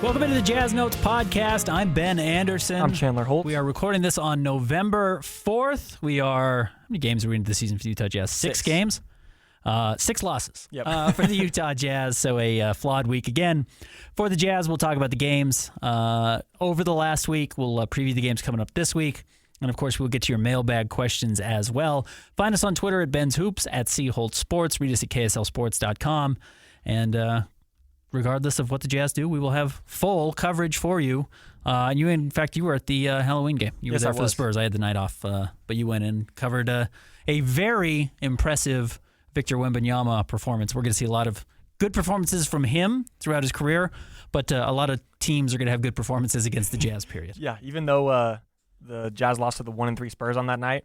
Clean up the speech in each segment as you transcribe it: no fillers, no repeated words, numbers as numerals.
Welcome into the Jazz Notes podcast. I'm Ben Anderson. I'm Chandler Holt. We are recording this on November 4th. How many games are we into the season for the Utah Jazz? Six games? 6 losses for the Utah Jazz, so a flawed week again. For the Jazz, we'll talk about the games over the last week. We'll preview the games coming up this week. And, of course, we'll get to your mailbag questions as well. Find us on Twitter at Ben's Hoops, at C. Holt Sports. Read us at KSLSports.com. And regardless of what the Jazz do, we will have full coverage for you. And you, in fact, you were at the Halloween game. You were there for the Spurs. I had the night off, but you went and covered a very impressive Victor Wembanyama performance. We're going to see a lot of good performances from him throughout his career, but a lot of teams are going to have good performances against the Jazz, period. Yeah, even though the Jazz lost to the 1-3 Spurs on that night,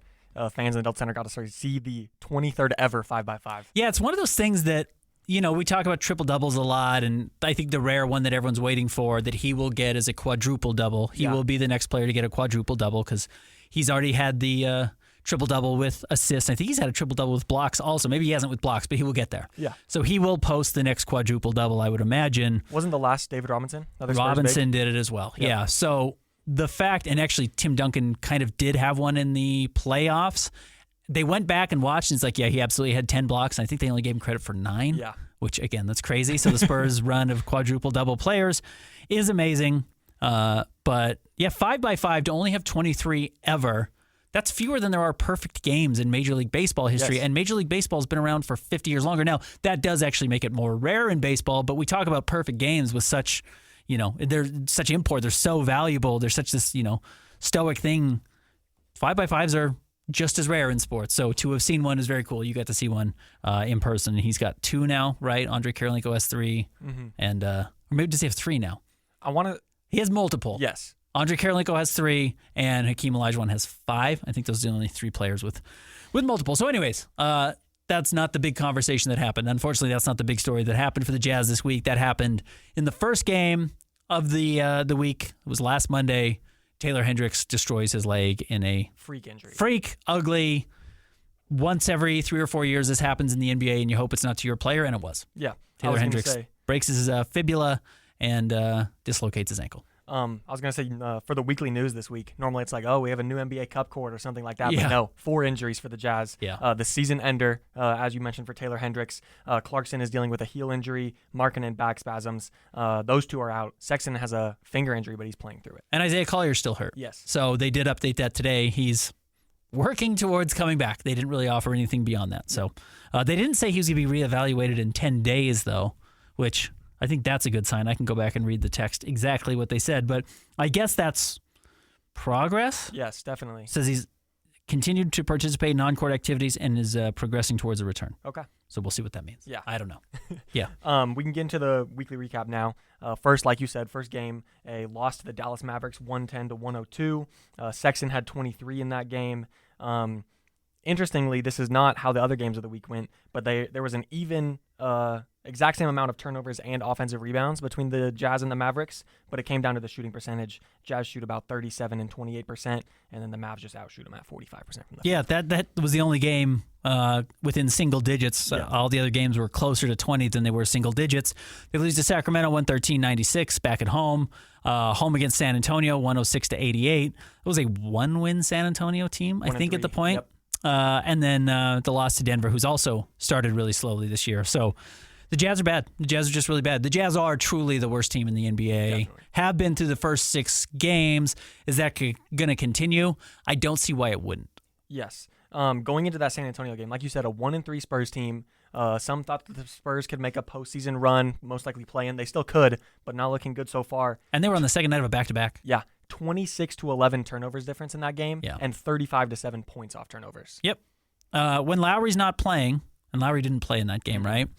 fans in the Delta Center got to see the 23rd ever 5x5. Yeah, it's one of those things that, we talk about triple-doubles a lot, and I think the rare one that everyone's waiting for that he will get is a quadruple-double. He will be the next player to get a quadruple-double because he's already had the triple-double with assists. I think he's had a triple-double with blocks also. Maybe he hasn't with blocks, but he will get there. Yeah. So he will post the next quadruple-double, I would imagine. Wasn't the last David Robinson? Robinson did it as well. Yep. Yeah. So the fact, and actually Tim Duncan kind of did have one in the playoffs. They went back and watched, and it's like, yeah, he absolutely had 10 blocks, and I think they only gave him credit for 9. Yeah. Which, again, that's crazy. So the Spurs' run of quadruple-double players is amazing. But, yeah, 5x5 to only have 23 ever, that's fewer than there are perfect games in Major League Baseball history. Yes. And Major League Baseball has been around for 50 years longer. Now, that does actually make it more rare in baseball, but we talk about perfect games with such, they're such import. They're so valuable. They're such this, stoic thing. 5x5s are just as rare in sports. So to have seen one is very cool. You got to see one in person. He's got 2 now, right? Andre Karolinko has 3. Mm-hmm. And or maybe does he have 3 now? He has multiple. Yes. Andre Karolinko has 3, and Hakeem Olajuwon has 5. I think those are the only 3 players with multiple. So anyways, that's not the big conversation that happened. Unfortunately, that's not the big story that happened for the Jazz this week. That happened in the first game of the week. It was last Monday. Taylor Hendricks destroys his leg in a freak injury. Ugly. Once every 3 or 4 years this happens in the NBA, and you hope it's not to your player, and it was. Yeah. Taylor Hendricks breaks his fibula and dislocates his ankle. I was going to say, for the weekly news this week, normally it's like, we have a new NBA Cup court or something like that. Yeah. But no, 4 injuries for the Jazz. Yeah. The season ender, as you mentioned, for Taylor Hendricks. Clarkson is dealing with a heel injury, Markkanen back spasms. Those 2 are out. Sexton has a finger injury, but he's playing through it. And Isaiah Collier's still hurt. Yes. So they did update that today. He's working towards coming back. They didn't really offer anything beyond that. So they didn't say he was going to be reevaluated in 10 days, though, which I think that's a good sign. I can go back and read the text exactly what they said, but I guess that's progress. Yes, definitely. Says he's continued to participate in non-court activities and is progressing towards a return. Okay. So we'll see what that means. Yeah. I don't know. Yeah. We can get into the weekly recap now. First, like you said, first game, a loss to the Dallas Mavericks, 110-102. Sexton had 23 in that game. Interestingly, this is not how the other games of the week went, but there was an even exact same amount of turnovers and offensive rebounds between the Jazz and the Mavericks, but it came down to the shooting percentage. Jazz shoot about 37 and 28%, and then the Mavs just outshoot them at 45% from the Yeah, that was the only game within single digits. Yeah. All the other games were closer to 20 than they were single digits. They lose to Sacramento 113-96 back at home. Home against San Antonio 106-88. It was a 1-win San Antonio team, I think, at the point. Yep. And then the loss to Denver, who's also started really slowly this year. So the Jazz are bad. The Jazz are just really bad. The Jazz are truly the worst team in the NBA. Definitely. Have been through the first 6 games. Is that going to continue? I don't see why it wouldn't. Yes. Going into that San Antonio game, like you said, a 1-3 Spurs team. Some thought that the Spurs could make a postseason run, most likely play in. They still could, but not looking good so far. And they were on the second night of a back-to-back. Yeah. 26-11 turnovers difference in that game, Yeah. and 35-7 points off turnovers. Yep. When Lowry's not playing, and Lowry didn't play in that game, right?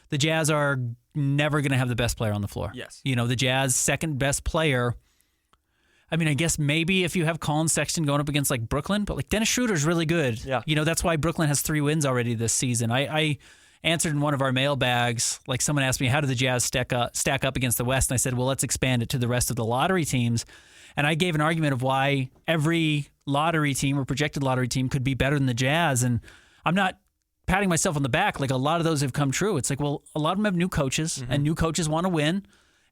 The Jazz are never going to have the best player on the floor. Yes. The Jazz second best player. I mean, I guess maybe if you have Colin Sexton going up against like Brooklyn, but like Dennis Schroeder's really good. Yeah. That's why Brooklyn has 3 wins already this season. I answered in one of our mailbags, like someone asked me, how do the Jazz stack up against the West? And I said, well, let's expand it to the rest of the lottery teams. And I gave an argument of why every lottery team or projected lottery team could be better than the Jazz. And I'm not patting myself on the back. Like, a lot of those have come true. It's like, well, a lot of them have new coaches, and new coaches want to win.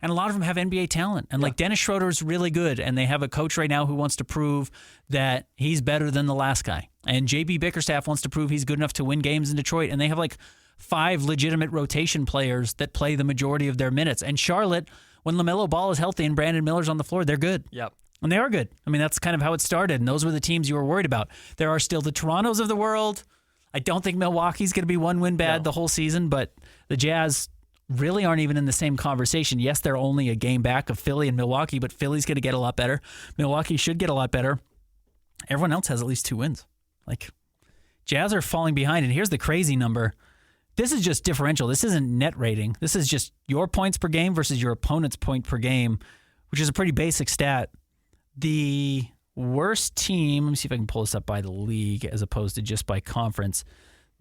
And a lot of them have NBA talent. And like Dennis Schroeder's really good. And they have a coach right now who wants to prove that he's better than the last guy. And JB Bickerstaff wants to prove he's good enough to win games in Detroit. And they have like 5 legitimate rotation players that play the majority of their minutes. And Charlotte, when LaMelo Ball is healthy and Brandon Miller's on the floor, they're good. Yep. And they are good. I mean, that's kind of how it started. And those were the teams you were worried about. There are still the Torontos of the world. I don't think Milwaukee's going to be one win bad the whole season, but the Jazz really aren't even in the same conversation. Yes, they're only a game back of Philly and Milwaukee, but Philly's going to get a lot better. Milwaukee should get a lot better. Everyone else has at least 2 wins. Like, Jazz are falling behind, and here's the crazy number. This is just differential. This isn't net rating. This is just your points per game versus your opponent's point per game, which is a pretty basic stat. The worst team, let me see if I can pull this up by the league as opposed to just by conference.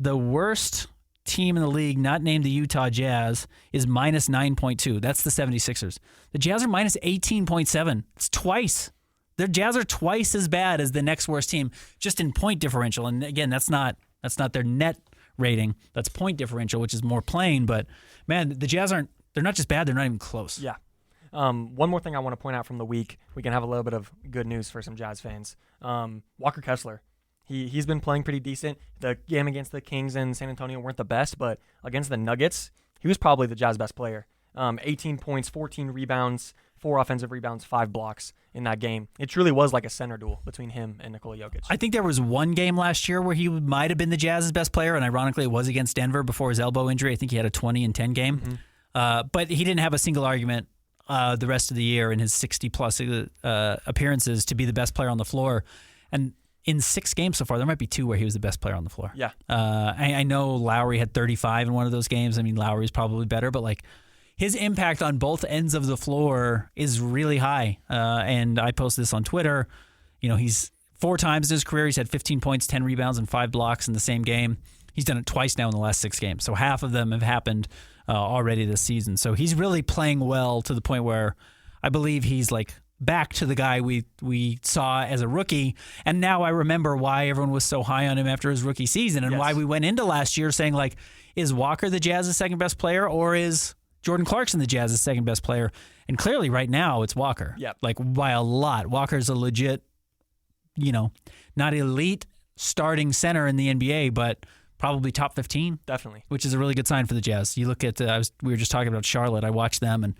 The worst team in the league, not named the Utah Jazz, is minus 9.2. That's the 76ers. The Jazz are minus 18.7. It's twice. Their Jazz are twice as bad as the next worst team, just in point differential. And again, that's not their net rating. That's point differential, which is more plain. But man, the Jazz they're not just bad, they're not even close. Yeah. One more thing I want to point out from the week. We can have a little bit of good news for some Jazz fans. Walker Kessler. He's been playing pretty decent. The game against the Kings in San Antonio weren't the best, but against the Nuggets, he was probably the Jazz best player. 18 points, 14 rebounds, 4 offensive rebounds, 5 blocks in that game. It truly was like a center duel between him and Nikola Jokic. I think there was one game last year where he might have been the Jazz's best player, and ironically it was against Denver before his elbow injury. I think he had a 20 and 10 game. Mm-hmm. But he didn't have a single argument the rest of the year in his 60-plus appearances to be the best player on the floor. And in 6 games so far, there might be 2 where he was the best player on the floor. Yeah. I know Lowry had 35 in one of those games. I mean, Lowry's probably better, but like his impact on both ends of the floor is really high. And I posted this on Twitter. You know, he's 4 times in his career, he's had 15 points, 10 rebounds, and 5 blocks in the same game. He's done it twice now in the last 6 games. So half of them have happened already this season. So he's really playing well to the point where I believe he's like back to the guy we saw as a rookie. And now I remember why everyone was so high on him after his rookie season and why we went into last year saying, like, is Walker the Jazz's second best player or is Jordan Clarkson the Jazz's second best player? And clearly right now it's Walker. Yep. Like by a lot. Walker's a legit, not elite starting center in the NBA, but probably top 15. Definitely. Which is a really good sign for the Jazz. You look at, we were just talking about Charlotte. I watched them, and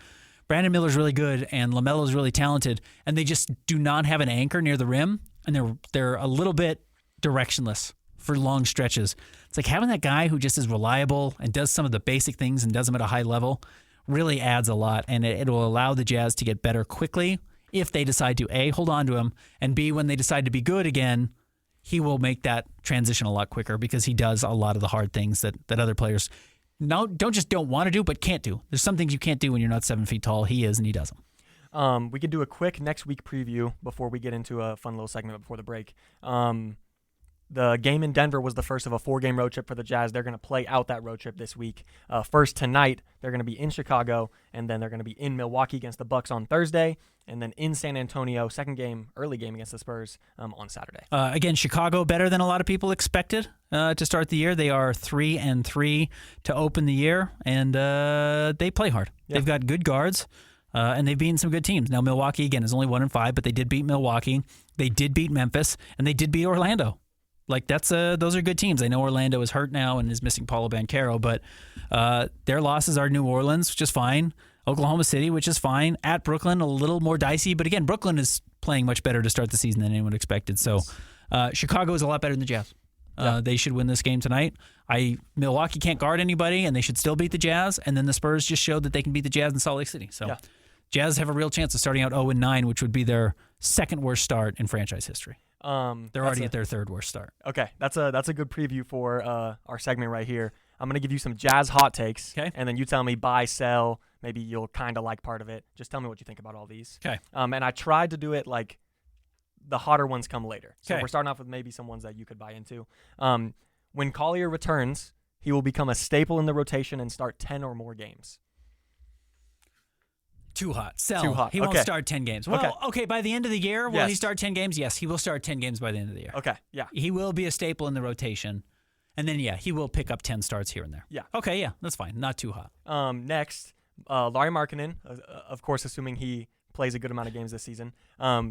Brandon Miller's really good, and LaMelo's really talented, and they just do not have an anchor near the rim, and they're a little bit directionless for long stretches. It's like having that guy who just is reliable and does some of the basic things and does them at a high level really adds a lot, and it will allow the Jazz to get better quickly if they decide to, A, hold on to him, and B, when they decide to be good again, he will make that transition a lot quicker because he does a lot of the hard things that other players don't want to do, but can't do. There's some things you can't do when you're not 7 feet tall. He is, and he does them. We could do a quick next week preview before we get into a fun little segment before the break. The game in Denver was the first of a 4-game road trip for the Jazz. They're going to play out that road trip this week. First tonight, they're going to be in Chicago, and then they're going to be in Milwaukee against the Bucks on Thursday, and then in San Antonio, early game against the Spurs on Saturday. Again, Chicago better than a lot of people expected to start the year. They are 3-3 to open the year, and they play hard. Yep. They've got good guards. And they've beaten some good teams. Now, Milwaukee, again, is only 1-5, but they did beat Milwaukee. They did beat Memphis, and they did beat Orlando. Like, those are good teams. I know Orlando is hurt now and is missing Paulo Banchero, but their losses are New Orleans, which is fine, Oklahoma City, which is fine, at Brooklyn, a little more dicey. But again, Brooklyn is playing much better to start the season than anyone expected. So Chicago is a lot better than the Jazz. They should win this game tonight. Milwaukee can't guard anybody, and they should still beat the Jazz. And then the Spurs just showed that they can beat the Jazz in Salt Lake City. So Jazz have a real chance of starting out 0-9, which would be their second worst start in franchise history. They're already at their third worst start. Okay, that's a good preview for our segment right here. I'm going to give you some Jazz hot takes, and then you tell me buy, sell. Maybe you'll kind of like part of it. Just tell me what you think about all these. Okay. And I tried to do it like the hotter ones come later. So we're starting off with maybe some ones that you could buy into. When Collier returns, he will become a staple in the rotation and start 10 or more games. Too hot. Sell. Too hot. He won't start 10 games. Well, okay, by the end of the year, will he start 10 games? Yes, he will start 10 games by the end of the year. Okay, yeah. He will be a staple in the rotation. And then, he will pick up 10 starts here and there. Yeah. Okay, yeah, that's fine. Not too hot. Next, Larry Markkinen, of course, assuming he plays a good amount of games this season,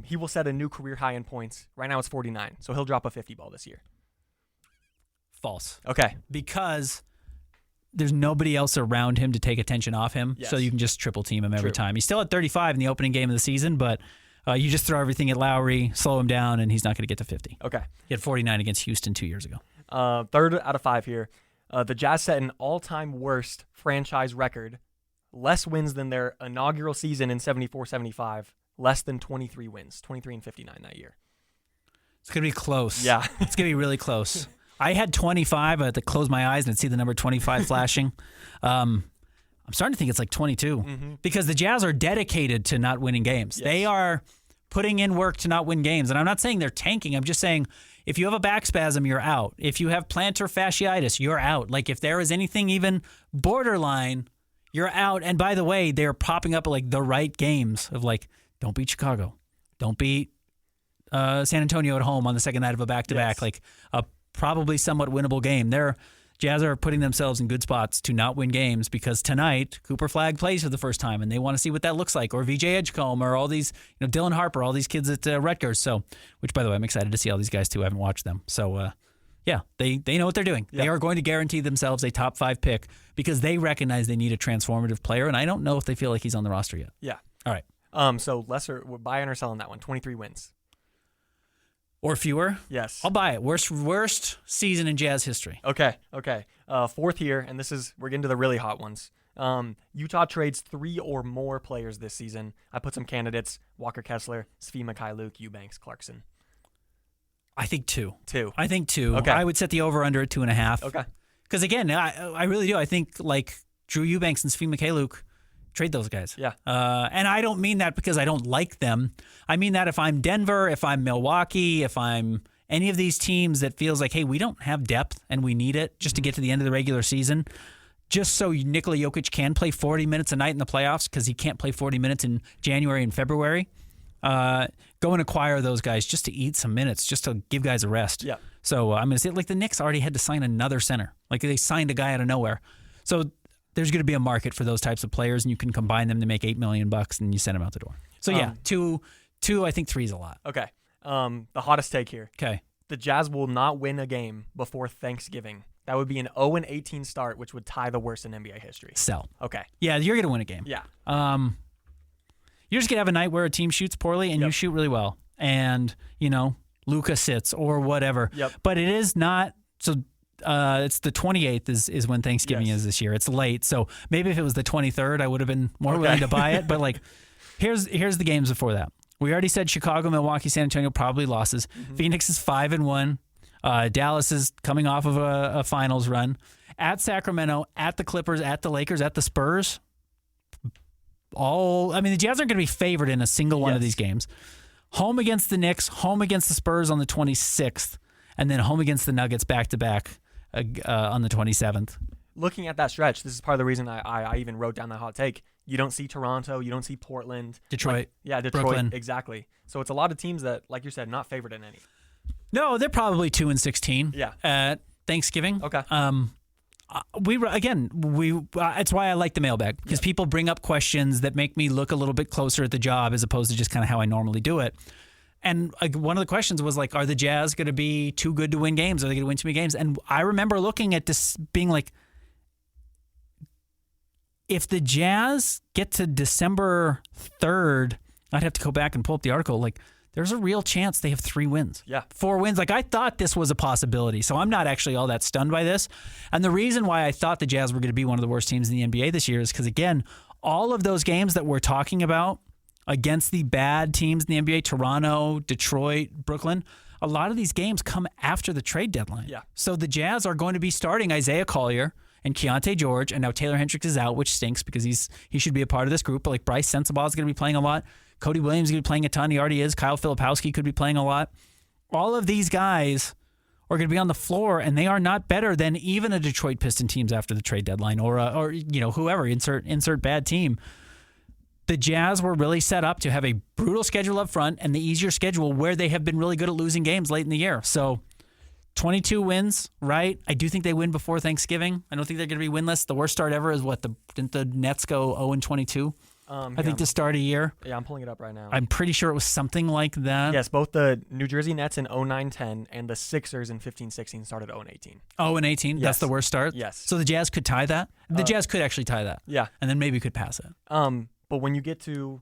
he will set a new career high in points. Right now it's 49, so he'll drop a 50 ball this year. False. Okay. Because there's nobody else around him to take attention off him, so you can just triple team him every time. He's still at 35 in the opening game of the season, but you just throw everything at Lowry, slow him down, and he's not going to get to 50. Okay. He had 49 against Houston 2 years ago. Third out of 5 here. The Jazz set an all-time worst franchise record, less wins than their inaugural season in 74-75, less than 23 wins, 23-59 that year. It's going to be close. Yeah. It's going to be really close. I had 25. I had to close my eyes and I'd see the number 25 flashing. I'm starting to think it's like 22 because the Jazz are dedicated to not winning games. Yes. They are putting in work to not win games. And I'm not saying they're tanking. I'm just saying if you have a back spasm, you're out. If you have plantar fasciitis, you're out. Like if there is anything even borderline, you're out. And by the way, they're popping up like the right games of like, don't beat Chicago. Don't beat San Antonio at home on the second night of a back-to-back. Yes. Like a probably somewhat winnable game. They're Jazz are putting themselves in good spots to not win games because tonight Cooper Flagg plays for the first time and they want to see what that looks like. Or VJ Edgecombe or all these, Dylan Harper, all these kids at Rutgers. So, which by the way, I'm excited to see all these guys too. I haven't watched them. So, they know what they're doing. Yeah. They are going to guarantee themselves a top 5 pick because they recognize they need a transformative player. And I don't know if they feel like he's on the roster yet. Yeah. All right. So lesser, we're buying or selling that one. 23 wins. Or fewer? Yes. I'll buy it. Worst season in Jazz history. Okay. Fourth here, and we're getting to the really hot ones. Utah trades 3 or more players this season. I put some candidates: Walker Kessler, Svi Mikhailuk, Eubanks, Clarkson. I think 2. 2. I think 2. Okay. I would set the over-under at 2.5. Okay. Because again, I really do. I think like Drew Eubanks and Svi Mikhailuk, trade those guys. Yeah. And I don't mean that because I don't like them. I mean that if I'm Denver, if I'm Milwaukee, if I'm any of these teams that feels like, hey, we don't have depth and we need it just to get to the end of the regular season, just so Nikola Jokic can play 40 minutes a night in the playoffs because he can't play 40 minutes in January and February, go and acquire those guys just to eat some minutes, just to give guys a rest. Yeah. So I'm going to say, like the Knicks already had to sign another center. Like they signed a guy out of nowhere. So there's going to be a market for those types of players, and you can combine them to make $8 million, and you send them out the door. So yeah, two. I think 3 is a lot. Okay. The hottest take here. Okay. The Jazz will not win a game before Thanksgiving. That would be an 0-18 start, which would tie the worst in NBA history. Sell. Okay. Yeah, you're going to win a game. Yeah. You're just going to have a night where a team shoots poorly and you shoot really well, and Luka sits or whatever. Yep. But it is not so. It's the 28th is when Thanksgiving is this year. It's late, so maybe if it was the 23rd, I would have been more willing to buy it. But like, here's the games before that. We already said Chicago, Milwaukee, San Antonio probably losses. Phoenix is 5-1. Dallas is coming off of a finals run. At Sacramento, at the Clippers, at the Lakers, at the Spurs. The Jazz aren't going to be favored in a single one of these games. Home against the Knicks, home against the Spurs on the 26th, and then home against the Nuggets back-to-back on the 27th. Looking at that stretch, this is part of the reason I even wrote down that hot take. You don't see Toronto. You don't see Portland. Detroit. Detroit. Brooklyn. Exactly. So it's a lot of teams that, like you said, not favored in any. No, they're probably 2-16 at Thanksgiving. Okay. It's why I like the mailbag, because people bring up questions that make me look a little bit closer at the job as opposed to just kind of how I normally do it. And one of the questions was like, are the Jazz going to be too good to win games? Are they going to win too many games? And I remember looking at this being like, if the Jazz get to December 3rd, I'd have to go back and pull up the article. Like, there's a real chance they have 3 wins. Yeah. 4 wins. Like, I thought this was a possibility, so I'm not actually all that stunned by this. And the reason why I thought the Jazz were going to be one of the worst teams in the NBA this year is because, again, all of those games that we're talking about against the bad teams in the NBA, Toronto, Detroit, Brooklyn, a lot of these games come after the trade deadline. Yeah. So the Jazz are going to be starting Isaiah Collier and Keontae George, and now Taylor Hendricks is out, which stinks because he should be a part of this group. But like Bryce Sensabaugh is going to be playing a lot. Cody Williams is going to be playing a ton. He already is. Kyle Filipowski could be playing a lot. All of these guys are going to be on the floor, and they are not better than even a Detroit Piston teams after the trade deadline or whoever, insert bad team. The Jazz were really set up to have a brutal schedule up front and the easier schedule where they have been really good at losing games late in the year. So 22 wins, right? I do think they win before Thanksgiving. I don't think they're going to be winless. The worst start ever is didn't the Nets go 0-22? I think to start a year. Yeah, I'm pulling it up right now. I'm pretty sure it was something like that. Yes, both the New Jersey Nets in 09-10 and the Sixers in 15-16 started 0-18. 0-18? Yes. That's the worst start? Yes. So the Jazz could tie that? The Jazz could actually tie that. Yeah. And then maybe could pass it. But when you get to,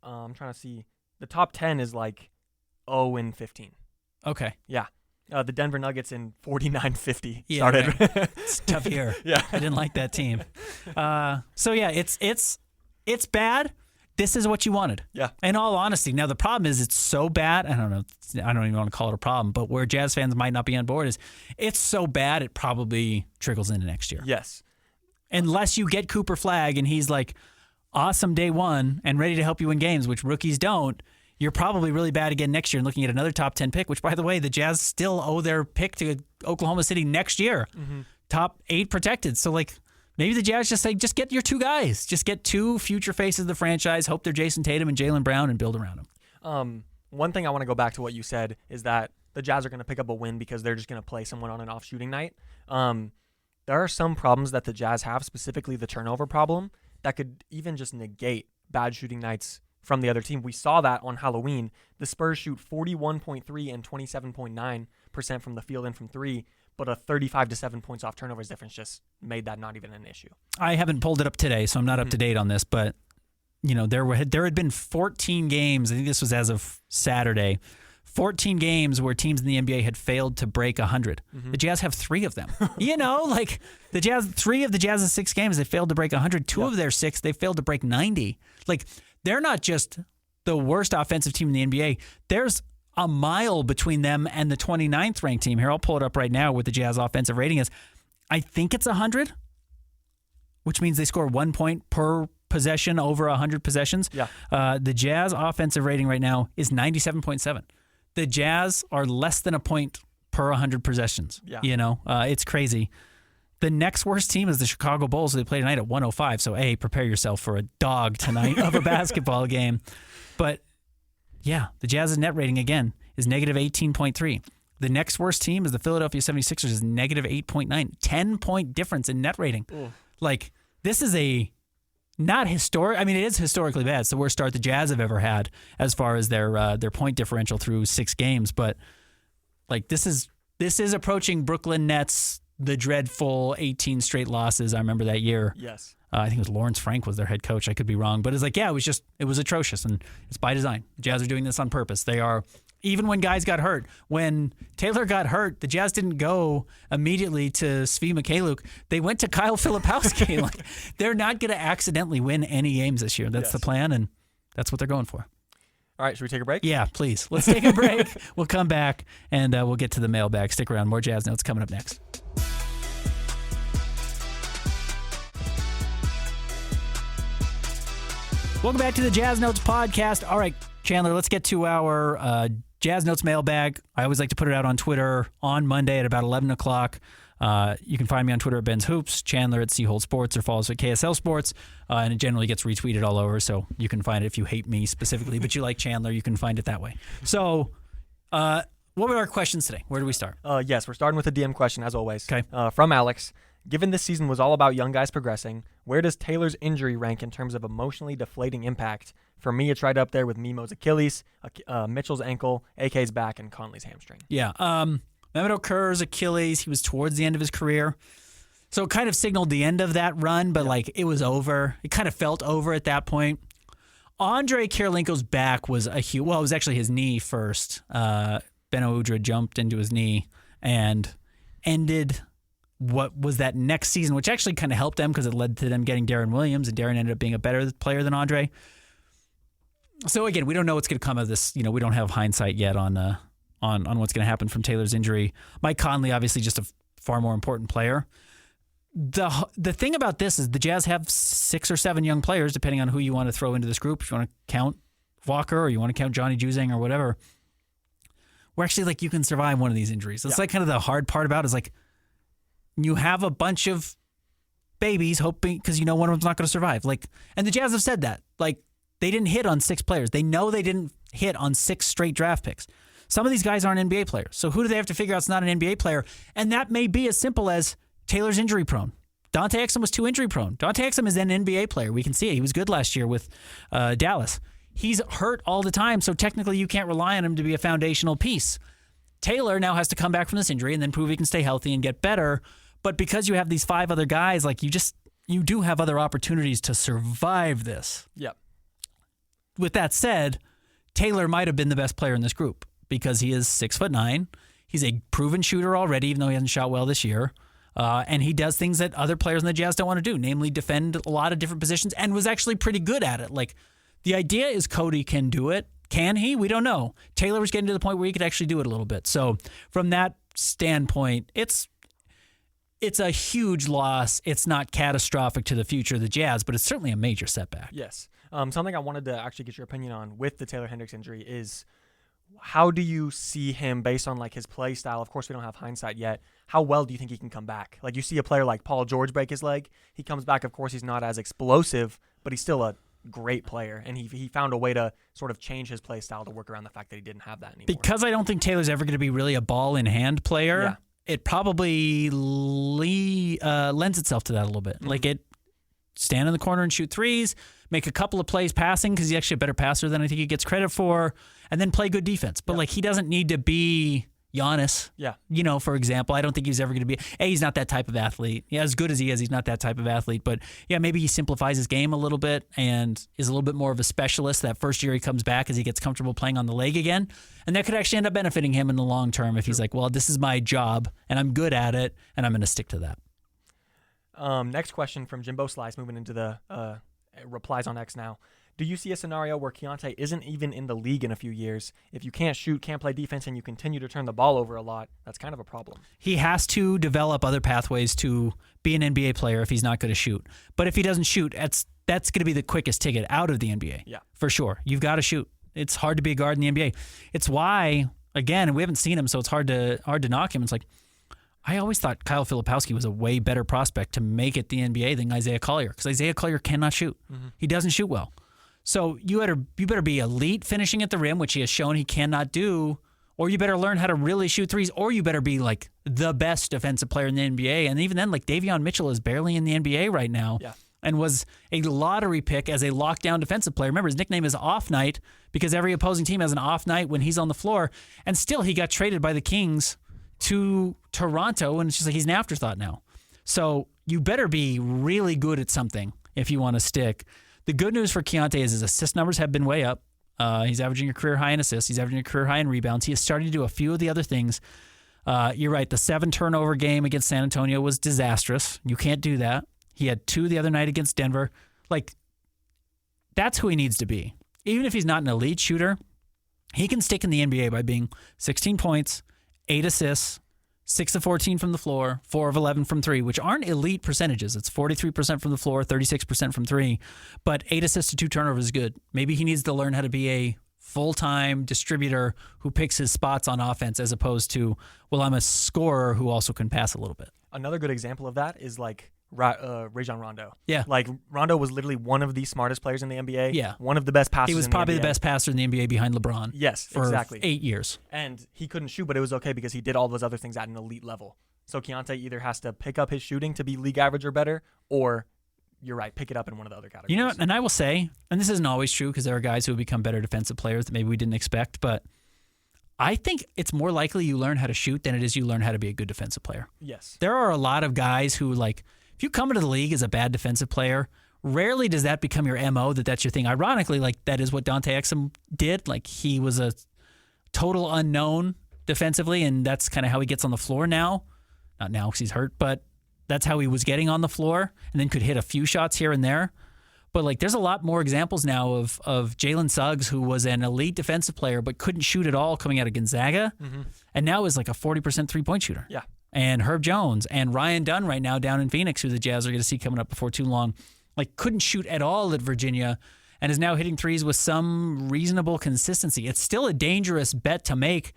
I'm trying to see, the top 10 is like 0-15. Okay. Yeah. The Denver Nuggets in 49-50 Yeah, started. right. It's a tough year. Yeah. I didn't like that team. So yeah, it's bad. This is what you wanted. Yeah. In all honesty. Now the problem is it's so bad. I don't know. I don't even want to call it a problem, but where Jazz fans might not be on board is it's so bad it probably trickles into next year. Yes. Unless you get Cooper Flagg and he's like awesome day one and ready to help you win games, which rookies don't, you're probably really bad again next year and looking at another top 10 pick, which, by the way, the Jazz still owe their pick to Oklahoma City next year. Mm-hmm. Top 8 protected. So, maybe the Jazz just say, just get your 2 guys. Just get 2 future faces of the franchise, hope they're Jason Tatum and Jaylen Brown, and build around them. One thing I want to go back to what you said is that the Jazz are going to pick up a win because they're just going to play someone on an off shooting night. There are some problems that the Jazz have, specifically the turnover problem, that could even just negate bad shooting nights from the other team. We saw that on Halloween. The Spurs shoot 41.3 and 27.9% from the field and from 3, but a 35 to 7 points off turnovers difference just made that not even an issue. I haven't pulled it up today, so I'm not up to date on this, but there had been 14 games, I think this was as of Saturday, 14 games where teams in the NBA had failed to break 100. Mm-hmm. The Jazz have 3 of them. The Jazz, 3 of the Jazz's 6 games, they failed to break 100. 2 of their 6, they failed to break 90. They're not just the worst offensive team in the NBA. There's a mile between them and the 29th ranked team. Here, I'll pull it up right now what the Jazz offensive rating is. I think it's 100, which means they score 1 point per possession over 100 possessions. Yeah. The Jazz offensive rating right now is 97.7. The Jazz are less than a point per 100 possessions. Yeah. It's crazy. The next worst team is the Chicago Bulls. They play tonight at 105. So, prepare yourself for a dog tonight of a basketball game. But, yeah, the Jazz's net rating, again, is negative 18.3. The next worst team is the Philadelphia 76ers, is negative 8.9. 10-point difference in net rating. Ooh. This is not historic. I mean, it is historically bad. It's the worst start the Jazz have ever had as far as their point differential through 6 games. But, this is approaching Brooklyn Nets, the dreadful 18 straight losses. I remember that year. Yes. I think it was Lawrence Frank was their head coach. I could be wrong. But it's it was atrocious, and it's by design. The Jazz are doing this on purpose. They are, even when guys got hurt. When Taylor got hurt, the Jazz didn't go immediately to Svi Mikhailiuk. They went to Kyle Filipowski. They're not going to accidentally win any games this year. That's the plan, and that's what they're going for. All right, should we take a break? Yeah, please. Let's take a break. We'll come back, and we'll get to the mailbag. Stick around. More Jazz Notes coming up next. Welcome back to the Jazz Notes podcast. All right, Chandler, let's get to our Jazz Notes mailbag. I always like to put it out on Twitter on Monday at about 11 o'clock. You can find me on Twitter at Ben's Hoops, Chandler at Holt Sports, or follow us at KSL Sports. And it generally gets retweeted all over, so you can find it if you hate me specifically, but you like Chandler, you can find it that way. So, what were our questions today? Where do we start? Yes, we're starting with a DM question, as always. Okay. From Alex. Given this season was all about young guys progressing, where does Taylor's injury rank in terms of emotionally deflating impact? For me, it's right up there with Memo's Achilles, Mitchell's ankle, AK's back, and Conley's hamstring. Yeah. Mehmet Okur's Achilles, he was towards the end of his career. So it kind of signaled the end of that run, but it was over. It kind of felt over at that point. Andre Kirilenko's back was it was actually his knee first. Beno Udrih jumped into his knee and ended what was that next season, which actually kind of helped them because it led to them getting Darren Williams, and Darren ended up being a better player than Andre. So again, we don't know what's going to come of this. We don't have hindsight yet on what's going to happen from Taylor's injury. Mike Conley, obviously, just a far more important player. The thing about this is the Jazz have 6 or 7 young players, depending on who you want to throw into this group. If you want to count Walker or you want to count Johnny Juzang or whatever, where actually you can survive one of these injuries. It's kind of the hard part about it is you have a bunch of babies hoping because one of them's not going to survive. And the Jazz have said that. They didn't hit on 6 players. They know they didn't hit on 6 straight draft picks. Some of these guys aren't NBA players. So who do they have to figure out is not an NBA player? And that may be as simple as Taylor's injury prone. Dante Exum was too injury prone. Dante Exum is an NBA player. We can see it. He was good last year with Dallas. He's hurt all the time, so technically you can't rely on him to be a foundational piece. Taylor now has to come back from this injury and then prove he can stay healthy and get better. But because you have these 5 other guys, like you do have other opportunities to survive this. Yep. With that said, Taylor might have been the best player in this group because he is 6'9". He's a proven shooter already, even though he hasn't shot well this year. And he does things that other players in the Jazz don't want to do, namely defend a lot of different positions, and was actually pretty good at it. Like, the idea is Cody can do it. Can he? We don't know. Taylor was getting to the point where he could actually do it a little bit. So from that standpoint, it's a huge loss. It's not catastrophic to the future of the Jazz, but it's certainly a major setback. Yes. Something I wanted to actually get your opinion on with the Taylor Hendricks injury is, how do you see him based on like his play style? Of course, we don't have hindsight yet. How well do you think he can come back? Like, you see a player like Paul George break his leg. He comes back. Of course, he's not as explosive, but he's still a great player, and he found a way to sort of change his play style to work around the fact that he didn't have that anymore. Because I don't think Taylor's ever going to be really a ball-in-hand player, yeah. It probably lends itself to that a little bit. Mm-hmm. Like, it stand in the corner and shoot threes, make a couple of plays passing because he's actually a better passer than I think he gets credit for, and then play good defense. But, like, he doesn't need to be Giannis. Yeah. For example, I don't think he's ever going to be. He's not that type of athlete. Yeah, as good as he is, he's not that type of athlete. But yeah, maybe he simplifies his game a little bit and is a little bit more of a specialist that first year he comes back as he gets comfortable playing on the leg again. And that could actually end up benefiting him in the long term if he's like, well, this is my job and I'm good at it and I'm going to stick to that. Next question from Jimbo Slice, moving into the replies on X now. Do you see a scenario where Keontae isn't even in the league in a few years? If you can't shoot, can't play defense, and you continue to turn the ball over a lot, that's kind of a problem. He has to develop other pathways to be an NBA player if he's not going to shoot. But if he doesn't shoot, that's going to be the quickest ticket out of the NBA. Yeah. For sure. You've got to shoot. It's hard to be a guard in the NBA. It's why, again, we haven't seen him, so it's hard to knock him. It's like, I always thought Kyle Filipowski was a way better prospect to make it the NBA than Isaiah Collier, because Isaiah Collier cannot shoot. Mm-hmm. He doesn't shoot well. So you better be elite finishing at the rim, which he has shown he cannot do, or you better learn how to really shoot threes, or you better be like the best defensive player in the NBA. And even then, like, Davion Mitchell is barely in the NBA right now, and was a lottery pick as a lockdown defensive player. Remember, his nickname is Off Night because every opposing team has an off night when he's on the floor, and still he got traded by the Kings to Toronto, and it's just like he's an afterthought now. So you better be really good at something if you want to stick. The good news for Keontae is his assist numbers have been way up. He's averaging a career high in assists. He's averaging a career high in rebounds. He is starting to do a few of the other things. You're right. The 7-turnover game against San Antonio was disastrous. You can't do that. He had 2 the other night against Denver. Like, that's who he needs to be. Even if he's not an elite shooter, he can stick in the NBA by being 16 points, 8 assists, 6 of 14 from the floor, 4 of 11 from 3, which aren't elite percentages. It's 43% from the floor, 36% from 3, but 8 assists to 2 turnovers is good. Maybe he needs to learn how to be a full-time distributor who picks his spots on offense as opposed to, well, I'm a scorer who also can pass a little bit. Another good example of that is like Rajon Rondo. Yeah. Like, Rondo was literally one of the smartest players in the NBA. Yeah. One of the best passers in the NBA. He was probably the best passer in the NBA behind LeBron. Yes, for exactly. 8 years. And he couldn't shoot, but it was okay because he did all those other things at an elite level. So Keontae either has to pick up his shooting to be league average or better, or, you're right, pick it up in one of the other categories. You know, and I will say, and this isn't always true because there are guys who have become better defensive players that maybe we didn't expect, but I think it's more likely you learn how to shoot than it is you learn how to be a good defensive player. Yes. There are a lot of guys who, like, if you come into the league as a bad defensive player, rarely does that become your MO, that's your thing. Ironically, like, that is what Dante Exum did. Like, he was a total unknown defensively, and that's kind of how he gets on the floor now. Not now because he's hurt, but that's how he was getting on the floor, and then could hit a few shots here and there. But, like, there's a lot more examples now of Jalen Suggs, who was an elite defensive player but couldn't shoot at all coming out of Gonzaga, and now is like a 40% three-point shooter. Yeah. And Herb Jones and Ryan Dunn right now down in Phoenix, who the Jazz are going to see coming up before too long, like, couldn't shoot at all at Virginia and is now hitting threes with some reasonable consistency. It's still a dangerous bet to make,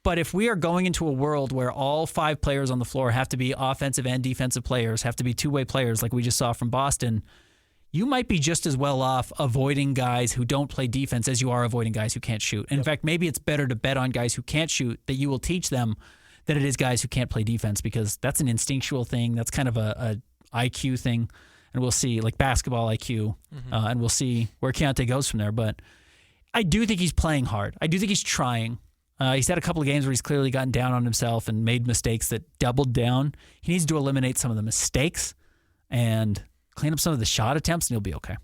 but if we are going into a world where all 5 players on the floor have to be offensive and defensive players, have to be two-way players like we just saw from Boston, you might be just as well off avoiding guys who don't play defense as you are avoiding guys who can't shoot. And in fact, maybe it's better to bet on guys who can't shoot that you will teach them than it is guys who can't play defense, because that's an instinctual thing. That's kind of a IQ thing. And we'll see, like basketball IQ, and we'll see where Keontae goes from there. But I do think he's playing hard. I do think he's trying. He's had a couple of games where he's clearly gotten down on himself and made mistakes that doubled down. He needs to eliminate some of the mistakes and clean up some of the shot attempts, and he'll be okay.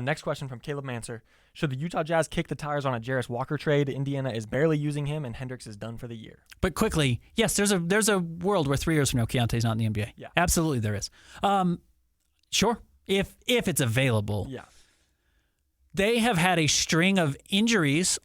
Next question from Caleb Manser. Should the Utah Jazz kick the tires on a Jarus Walker trade? Indiana is barely using him, and Hendricks is done for the year. But quickly, yes, there's a world where 3 years from now, Keontae's not in the NBA. Yeah. Absolutely there is. Sure, if it's available. Yeah. They have had a string of injuries.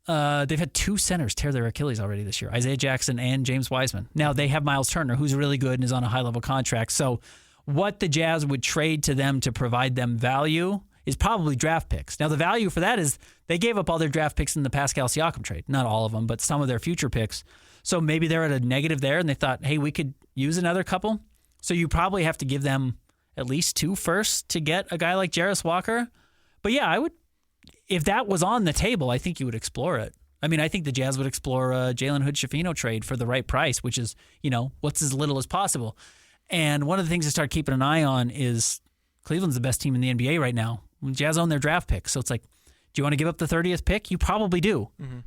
They've had 2 centers tear their Achilles already this year, Isaiah Jackson and James Wiseman. Now, they have Miles Turner, who's really good and is on a high-level contract. So what the Jazz would trade to them to provide them value is probably draft picks. Now, the value for that is they gave up all their draft picks in the Pascal Siakam trade. Not all of them, but some of their future picks. So maybe they're at a negative there, and they thought, hey, we could use another couple. So you probably have to give them at least 2 firsts to get a guy like Jarus Walker. But yeah, I would, if that was on the table, I think you would explore it. I mean, I think the Jazz would explore a Jalen Hood-Schifino trade for the right price, which is, what's as little as possible. And one of the things to start keeping an eye on is Cleveland's the best team in the NBA right now. Jazz own their draft pick. So it's like, do you want to give up the 30th pick? You probably do. Mm-hmm.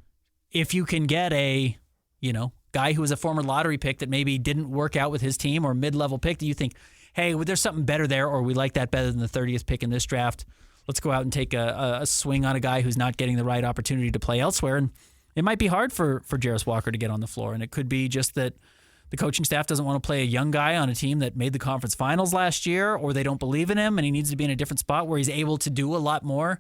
If you can get a, guy who was a former lottery pick that maybe didn't work out with his team, or mid-level pick that you think, hey, well, there's something better there, or we like that better than the 30th pick in this draft. Let's go out and take a swing on a guy who's not getting the right opportunity to play elsewhere. And it might be hard for Jarus Walker to get on the floor. And it could be just that the coaching staff doesn't want to play a young guy on a team that made the conference finals last year, or they don't believe in him and he needs to be in a different spot where he's able to do a lot more.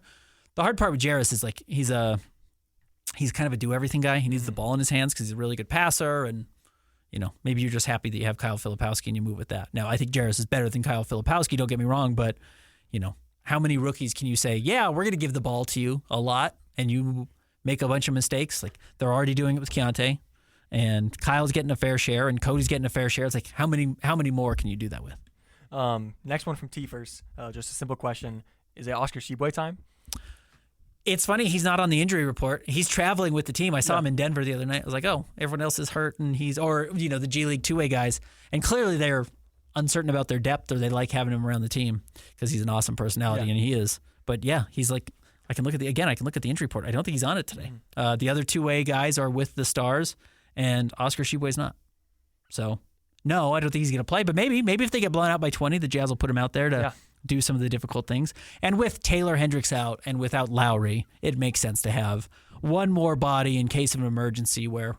The hard part with Jarus is like he's kind of a do-everything guy. He needs the ball in his hands because he's a really good passer, and maybe you're just happy that you have Kyle Filipowski and you move with that. Now, I think Jarus is better than Kyle Filipowski, don't get me wrong, but how many rookies can you say, yeah, we're going to give the ball to you a lot, and you make a bunch of mistakes? Like, they're already doing it with Keontae, and Kyle's getting a fair share, and Cody's getting a fair share. It's like, how many more can you do that with? Next one from T-First, just a simple question. Is it Oscar Sheway time? It's funny, he's not on the injury report. He's traveling with the team. I saw him in Denver the other night. I was like, oh, everyone else is hurt, and the G League two-way guys. And clearly they're uncertain about their depth, or they like having him around the team because he's an awesome personality, and he is. But yeah, he's like, I can look at the injury report. I don't think he's on it today. The other two-way guys are with the Stars, and Oscar Sheway's not. So, no, I don't think he's going to play. But maybe if they get blown out by 20, the Jazz will put him out there to do some of the difficult things. And with Taylor Hendricks out and without Lowry, it makes sense to have one more body in case of an emergency where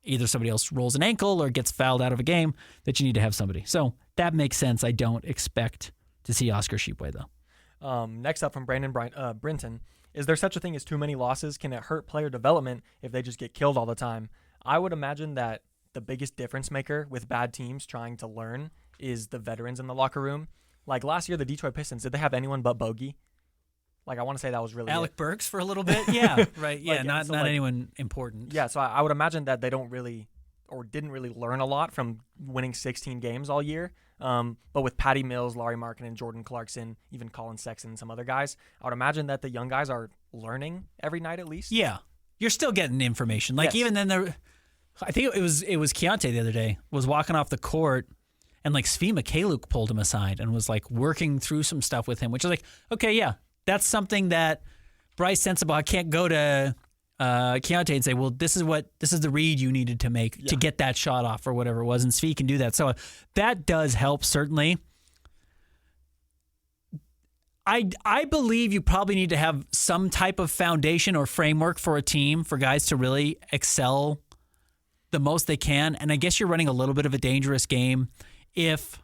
either somebody else rolls an ankle or gets fouled out of a game, that you need to have somebody. So that makes sense. I don't expect to see Oscar Sheway, though. Next up from Brandon Brinton. Is there such a thing as too many losses? Can it hurt player development if they just get killed all the time? I would imagine that the biggest difference maker with bad teams trying to learn is the veterans in the locker room. Like last year, the Detroit Pistons, did they have anyone but Bogey? Like, I want to say that was really Alec Burks for a little bit? Yeah, right. Yeah, not like, anyone important. Yeah, so I would imagine that they don't really or didn't really learn a lot from winning 16 games all year. But with Patty Mills, Larry Markin, and Jordan Clarkson, even Colin Sexton and some other guys, I would imagine that the young guys are learning every night at least. Yeah, you're still getting information. Like even then, I think it was Keontae the other day was walking off the court, and like Svi Mikhailiuk pulled him aside and was like working through some stuff with him, which is like, okay, yeah, that's something that Bryce Sensabaugh can't go to Keontae and say, well, this is the read you needed to make to get that shot off or whatever it was, and Svi can do that. So that does help, certainly. I believe you probably need to have some type of foundation or framework for a team for guys to really excel the most they can. And I guess you're running a little bit of a dangerous game if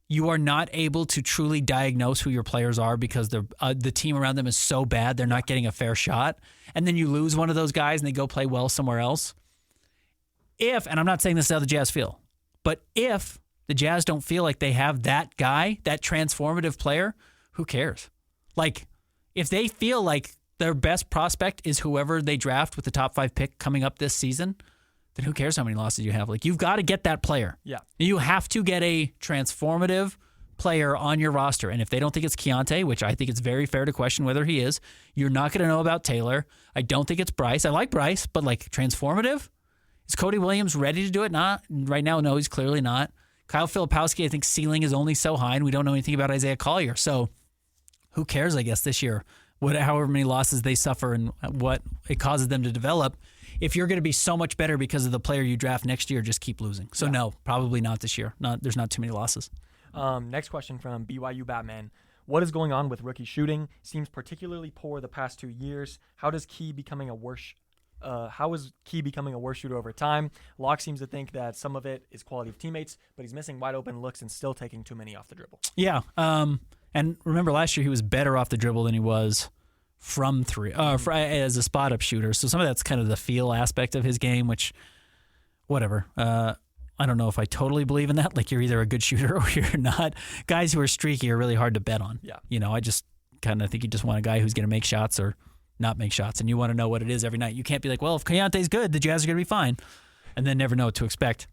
you are not able to truly diagnose who your players are because the team around them is so bad they're not getting a fair shot. And then you lose one of those guys and they go play well somewhere else. And I'm not saying this is how the Jazz feel, but if the Jazz don't feel like they have that guy, that transformative player, who cares? Like, if they feel like their best prospect is whoever they draft with the top 5 pick coming up this season, then who cares how many losses you have? Like, you've got to get that player. Yeah. You have to get a transformative player on your roster, and if they don't think it's Keontae, which I think it's very fair to question whether he is, you're not going to know about Taylor. I don't think it's Bryce. I like Bryce, but like transformative? Is Cody Williams ready to do it? Not right now. No, he's clearly not. Kyle Filipowski, I think ceiling is only so high, and we don't know anything about Isaiah Collier. So who cares, I guess, this year? However many losses they suffer and what it causes them to develop. If you're going to be so much better because of the player you draft next year, just keep losing. So no, probably not this year. There's not too many losses. Next question from BYU Batman. What is going on with rookie shooting? Seems particularly poor the past 2 years. How is Key becoming a worse shooter over time? Locke seems to think that some of it is quality of teammates, but he's missing wide open looks and still taking too many off the dribble. Yeah. And remember last year he was better off the dribble than he was from three as a spot up shooter. So some of that's kind of the feel aspect of his game, which whatever. I don't know if I totally believe in that. Like you're either a good shooter or you're not. Guys who are streaky are really hard to bet on. Yeah. I just kind of think you just want a guy who's going to make shots or not make shots, and you want to know what it is every night. You can't be like, well, if Keontae's good, the Jazz are going to be fine, and then never know what to expect.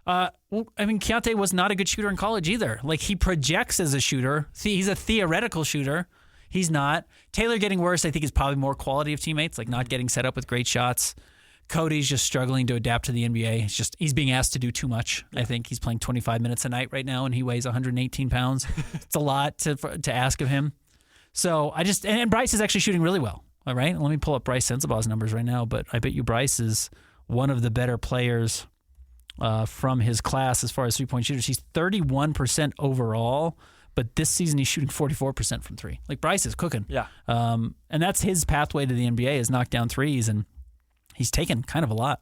Keontae was not a good shooter in college either. Like he projects as a shooter. He's a theoretical shooter. He's not. Taylor getting worse, I think, is probably more quality of teammates, like not getting set up with great shots. Cody's just struggling to adapt to the NBA. He's being asked to do too much. Yeah. I think he's playing 25 minutes a night right now, and he weighs 118 pounds. It's a lot to ask of him. So and Bryce is actually shooting really well. All right, let me pull up Bryce Sensabaugh's numbers right now, but I bet you Bryce is one of the better players from his class as far as three-point shooters. He's 31% overall, but this season he's shooting 44% from three. Like Bryce is cooking. Yeah. And that's his pathway to the NBA is knock down threes, and he's taken kind of a lot.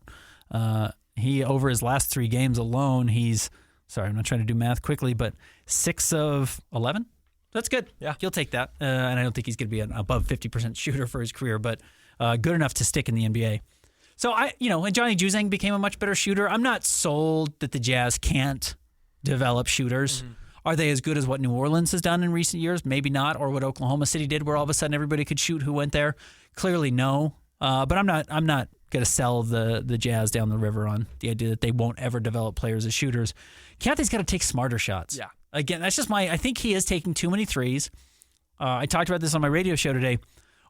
He, over his last 3 games alone, I'm not trying to do math quickly, but 6 of 11? That's good. Yeah. He'll take that. And I don't think he's going to be an above 50% shooter for his career, but good enough to stick in the NBA. So, and Johnny Juzang became a much better shooter. I'm not sold that the Jazz can't develop shooters. Mm-hmm. Are they as good as what New Orleans has done in recent years? Maybe not. Or what Oklahoma City did, where all of a sudden everybody could shoot who went there? Clearly no. But I'm not going to sell the Jazz down the river on the idea that they won't ever develop players as shooters. Keontae's got to take smarter shots. Yeah. Again, that's just I think he is taking too many threes. I talked about this on my radio show today.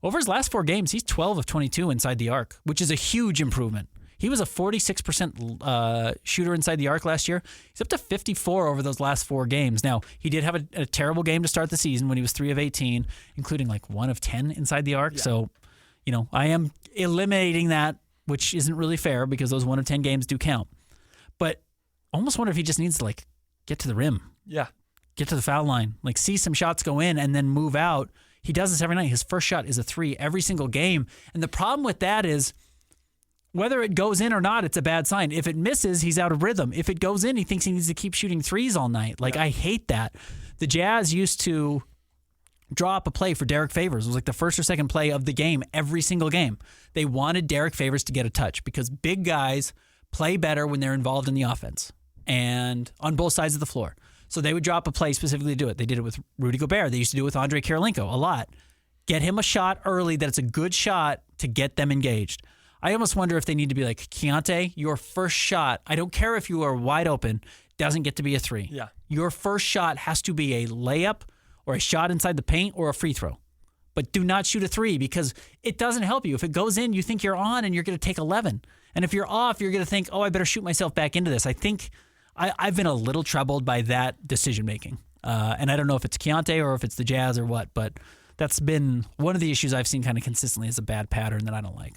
Over his last 4 games, he's 12 of 22 inside the arc, which is a huge improvement. He was a 46% shooter inside the arc last year. He's up to 54 over those last 4 games. Now, he did have a terrible game to start the season when he was 3 of 18, including like 1 of 10 inside the arc. Yeah. So, I am eliminating that, which isn't really fair because those 1 of 10 games do count. But almost wonder if he just needs to get to the rim. Yeah. Get to the foul line. See some shots go in and then move out. He does this every night. His first shot is a 3 every single game. And the problem with that is whether it goes in or not, it's a bad sign. If it misses, he's out of rhythm. If it goes in, he thinks he needs to keep shooting threes all night. I hate that. The Jazz used to draw up a play for Derek Favors. It was like the first or second play of the game every single game. They wanted Derek Favors to get a touch because big guys play better when they're involved in the offense and on both sides of the floor. So they would drop a play specifically to do it. They did it with Rudy Gobert. They used to do it with Andre Kirilenko a lot. Get him a shot early that it's a good shot to get them engaged. I almost wonder if they need to be like, Keontae, your first shot, I don't care if you are wide open, doesn't get to be a 3. Yeah. Your first shot has to be a layup or a shot inside the paint or a free throw. But do not shoot a 3 because it doesn't help you. If it goes in, you think you're on and you're going to take 11. And if you're off, you're going to think, I better shoot myself back into this. I think I've been a little troubled by that decision-making. And I don't know if it's Keontae or if it's the Jazz or what, but that's been one of the issues I've seen kind of consistently as a bad pattern that I don't like.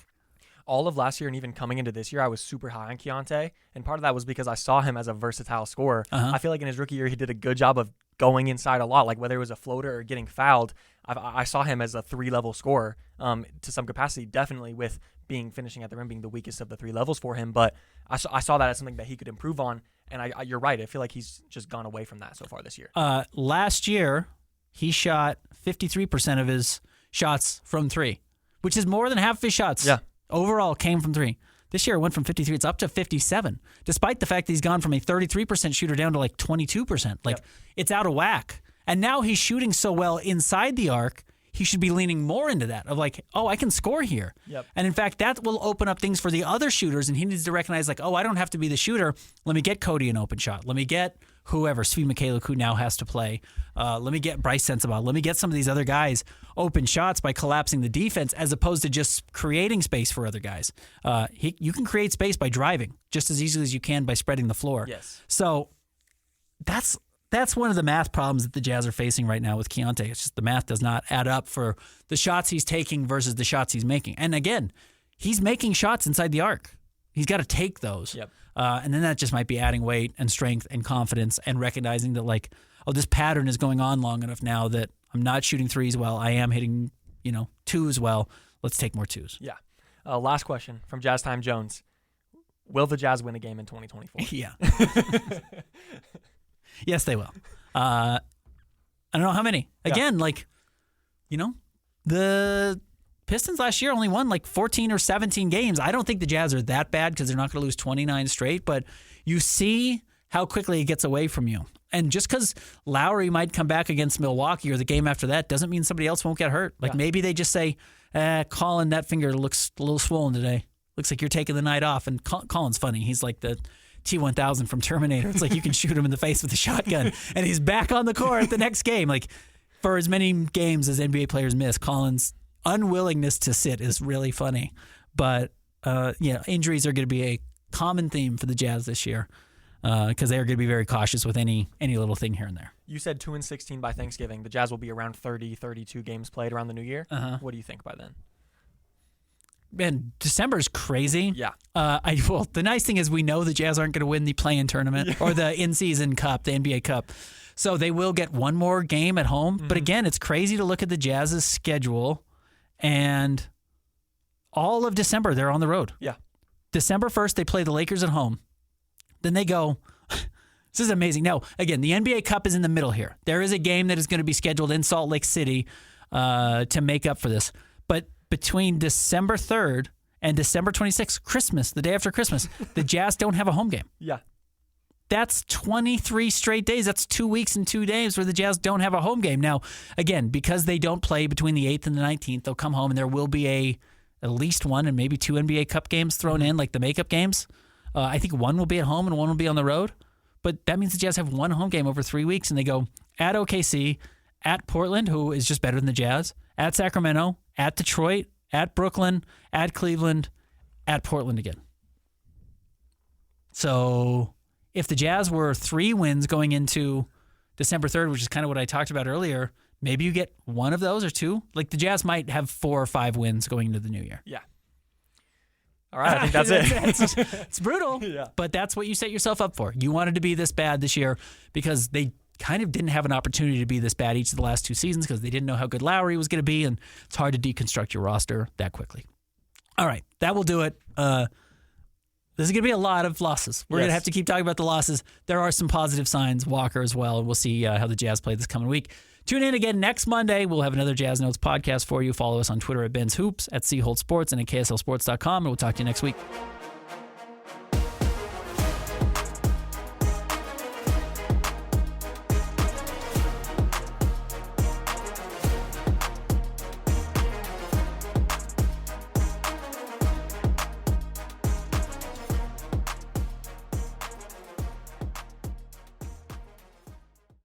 All of last year and even coming into this year, I was super high on Keontae, and part of that was because I saw him as a versatile scorer. Uh-huh. I feel like in his rookie year, he did a good job of going inside a lot, whether it was a floater or getting fouled. I saw him as a 3-level scorer to some capacity, definitely with finishing at the rim being the weakest of the 3 levels for him, but I saw that as something that he could improve on, and you're right. I feel like he's just gone away from that so far this year. Last year, he shot 53% of his shots from 3, which is more than half of his shots. Yeah. Overall came from 3. This year it went from 53. It's up to 57, despite the fact that he's gone from a 33% shooter down to 22%. It's out of whack. And now he's shooting so well inside the arc, he should be leaning more into that of like, oh, I can score here. Yep. And in fact, that will open up things for the other shooters, and he needs to recognize like, oh, I don't have to be the shooter. Let me get Cody an open shot. Let me get whoever, Svi Mikhailiuk, who now has to play. Let me get Bryce Sensabaugh. Let me get some of these other guys open shots by collapsing the defense as opposed to just creating space for other guys. You can create space by driving just as easily as you can by spreading the floor. Yes. So that's one of the math problems that the Jazz are facing right now with Keontae. It's just the math does not add up for the shots he's taking versus the shots he's making. And again, he's making shots inside the arc. He's got to take those. Yep. And then that just might be adding weight and strength and confidence and recognizing that like, oh, this pattern is going on long enough now that I'm not shooting threes well. I am hitting, twos well. Let's take more twos. Yeah. Last question from Jazz Time Jones. Will the Jazz win a game in 2024? Yeah. Yes, they will. I don't know how many. Again, the Pistons last year only won like 14 or 17 games. I don't think the Jazz are that bad because they're not going to lose 29 straight, but you see how quickly it gets away from you. And just because Lowry might come back against Milwaukee or the game after that doesn't mean somebody else won't get hurt. Like maybe they just say, Colin, that finger looks a little swollen today. Looks like you're taking the night off. And Colin's funny. He's like the T-1000 from Terminator. It's like you can shoot him in the face with a shotgun, and he's back on the court the next game. Like for as many games as NBA players miss, Colin's unwillingness to sit is really funny. But injuries are going to be a common theme for the Jazz this year because they are going to be very cautious with any little thing here and there. You said 2-16 by Thanksgiving. The Jazz will be around 30, 32 games played around the new year. What do you think by then? Man, December's crazy. Yeah. The nice thing is we know the Jazz aren't going to win the play-in tournament or the in-season cup, the NBA Cup. So they will get one more game at home. Mm-hmm. But again, it's crazy to look at the Jazz's schedule, and all of December they're on the road. Yeah. December 1st, they play the Lakers at home. Then they go. This is amazing. Now, again, the NBA Cup is in the middle here. There is a game that is going to be scheduled in Salt Lake City to make up for this. But between December 3rd and December 26th, Christmas, the day after Christmas, the Jazz don't have a home game. Yeah. That's 23 straight days. That's 2 weeks and 2 days where the Jazz don't have a home game. Now, again, because they don't play between the 8th and the 19th, they'll come home and there will be at least one and maybe 2 NBA Cup games thrown in, like the makeup games. I think one will be at home and one will be on the road. But that means the Jazz have one home game over 3 weeks, and they go at OKC, at Portland, who is just better than the Jazz, at Sacramento, at Detroit, at Brooklyn, at Cleveland, at Portland again. So if the Jazz were 3 wins going into December 3rd, which is kind of what I talked about earlier, maybe you get one of those or 2. Like the Jazz might have 4 or 5 wins going into the new year. Yeah. All right, I think that's it. It's brutal, but that's what you set yourself up for. You wanted to be this bad this year because they kind of didn't have an opportunity to be this bad each of the last 2 seasons because they didn't know how good Lowry was going to be, and it's hard to deconstruct your roster that quickly. All right, that will do it. This is going to be a lot of losses. We're going to have to keep talking about the losses. There are some positive signs, Walker as well, and we'll see how the Jazz play this coming week. Tune in again next Monday. We'll have another Jazz Notes podcast for you. Follow us on Twitter at Ben's Hoops, at Holt Sports, and at KSLSports.com, and we'll talk to you next week.